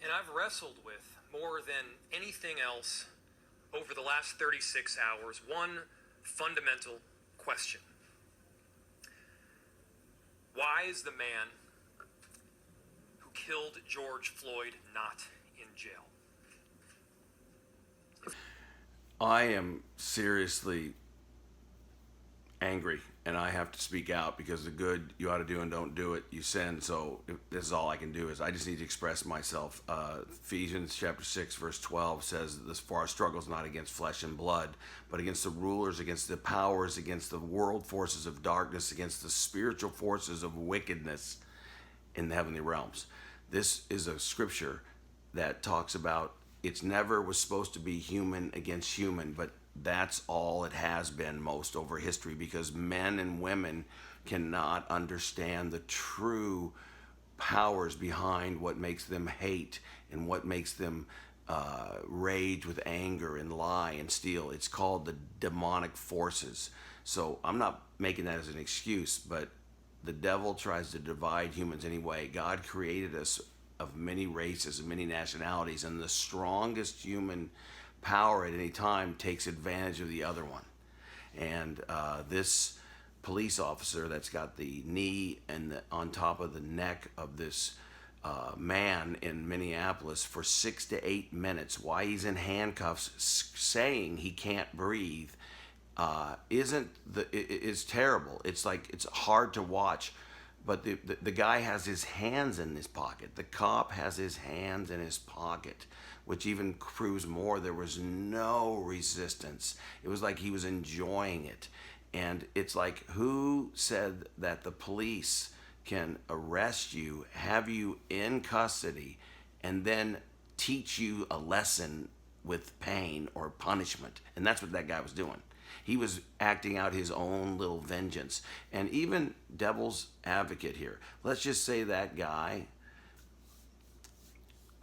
and I've wrestled with more than anything else over the last 36 hours one fundamental question. Why is the man who killed George Floyd not in jail? I am seriously angry, and I have to speak out because the good you ought to do and don't do it, you sin. So this is all I can do is I just need to express myself. Ephesians chapter 6 verse 12 says, "This for our struggle is not against flesh and blood, but against the rulers, against the powers, against the world forces of darkness, against the spiritual forces of wickedness in the heavenly realms." This is a scripture that talks about it's never was supposed to be human against human, but that's all it has been most over history, because men and women cannot understand the true powers behind what makes them hate and what makes them rage with anger and lie and steal. It's called the demonic forces. So I'm not making that as an excuse, but the devil tries to divide humans anyway. God created us of many races and many nationalities, and the strongest human power at any time takes advantage of the other one. And this police officer that's got the knee and on top of the neck of this man in Minneapolis for 6 to 8 minutes, why he's in handcuffs, saying he can't breathe, is terrible. It's like, it's hard to watch. But the guy has his hands in his pocket. The cop has his hands in his pocket, which even proves more there was no resistance. It was like he was enjoying it. And it's like, who said that the police can arrest you, have you in custody, and then teach you a lesson with pain or punishment? And that's what that guy was doing. He was acting out his own little vengeance. And even devil's advocate here, let's just say that guy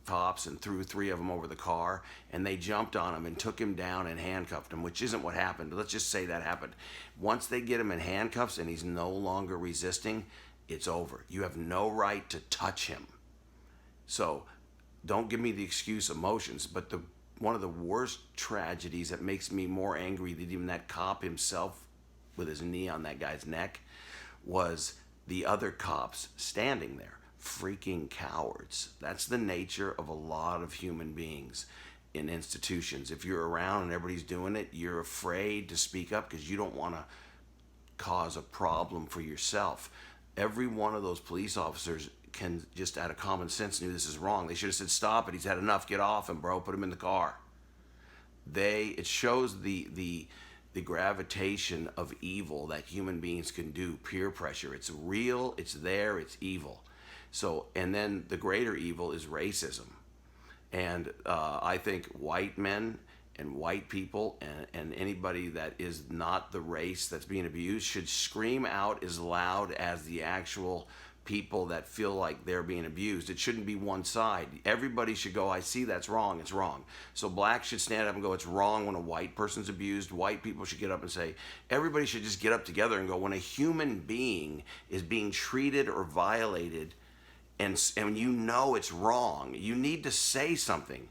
cops and threw 3 of them over the car, and they jumped on him and took him down and handcuffed him, which isn't what happened. Let's just say that happened. Once they get him in handcuffs and he's no longer resisting, it's over. You have no right to touch him. So don't give me the excuse emotions, but one of the worst tragedies that makes me more angry than even that cop himself with his knee on that guy's neck was the other cops standing there. Freaking cowards. That's the nature of a lot of human beings in institutions. If you're around and everybody's doing it, you're afraid to speak up because you don't want to cause a problem for yourself. Every one of those police officers can just out of common sense knew this is wrong. They should have said, "Stop it, he's had enough, get off him, bro, put him in the car." It shows the gravitation of evil that human beings can do. Peer pressure, it's real, it's there, it's evil. So, and then the greater evil is racism. And I think white men and white people and anybody that is not the race that's being abused should scream out as loud as the actual people that feel like they're being abused. It shouldn't be one side. Everybody should go, "I see that's wrong, it's wrong." So blacks should stand up and go, "It's wrong when a white person's abused." White people should get up and say, everybody should just get up together and go, when a human being is being treated or violated and you know it's wrong, you need to say something.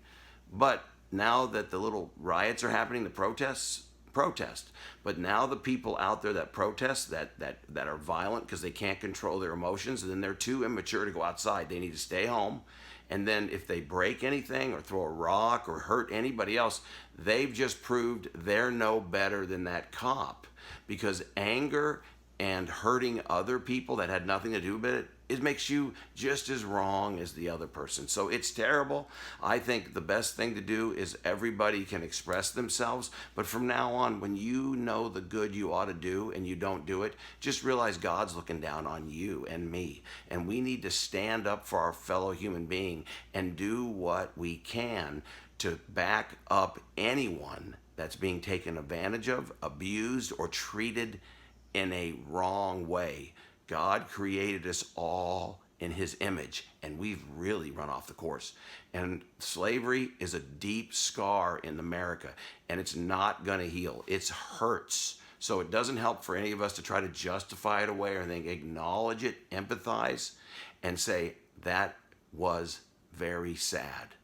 But now that the little riots are happening, the protests, protest. But now the people out there that protest, that are violent because they can't control their emotions, and then they're too immature to go outside. They need to stay home. And then if they break anything or throw a rock or hurt anybody else, they've just proved they're no better than that cop. Because anger and hurting other people that had nothing to do with it makes you just as wrong as the other person. So it's terrible. I think the best thing to do is everybody can express themselves, but from now on, when you know the good you ought to do and you don't do it, just realize God's looking down on you and me, and we need to stand up for our fellow human being and do what we can to back up anyone that's being taken advantage of, abused, or treated in a wrong way. God created us all in his image, and we've really run off the course. And slavery is a deep scar in America, and it's not going to heal. It hurts. So it doesn't help for any of us to try to justify it away or anything. Acknowledge it, empathize, and say, that was very sad.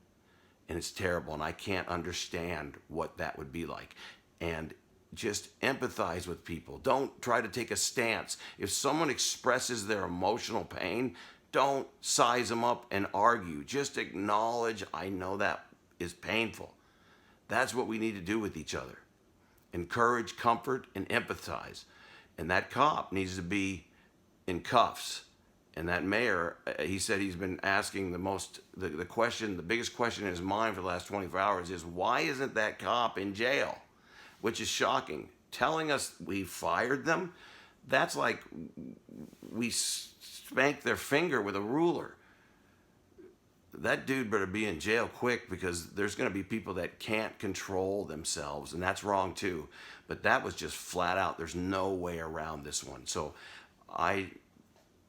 And it's terrible. And I can't understand what that would be like. And just empathize with people. Don't try to take a stance. If someone expresses their emotional pain, don't size them up and argue. Just acknowledge, I know that is painful. That's what we need to do with each other. Encourage, comfort, and empathize. And that cop needs to be in cuffs. And that mayor, he said he's been asking the question, the biggest question in his mind for the last 24 hours is, why isn't that cop in jail? Which is shocking. Telling us we fired them, that's like we spanked their finger with a ruler. That dude better be in jail quick, because there's going to be people that can't control themselves, and that's wrong too. But that was just flat out. There's no way around this one. So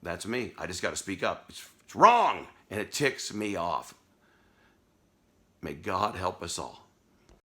that's me. I just got to speak up. It's wrong, and it ticks me off. May God help us all.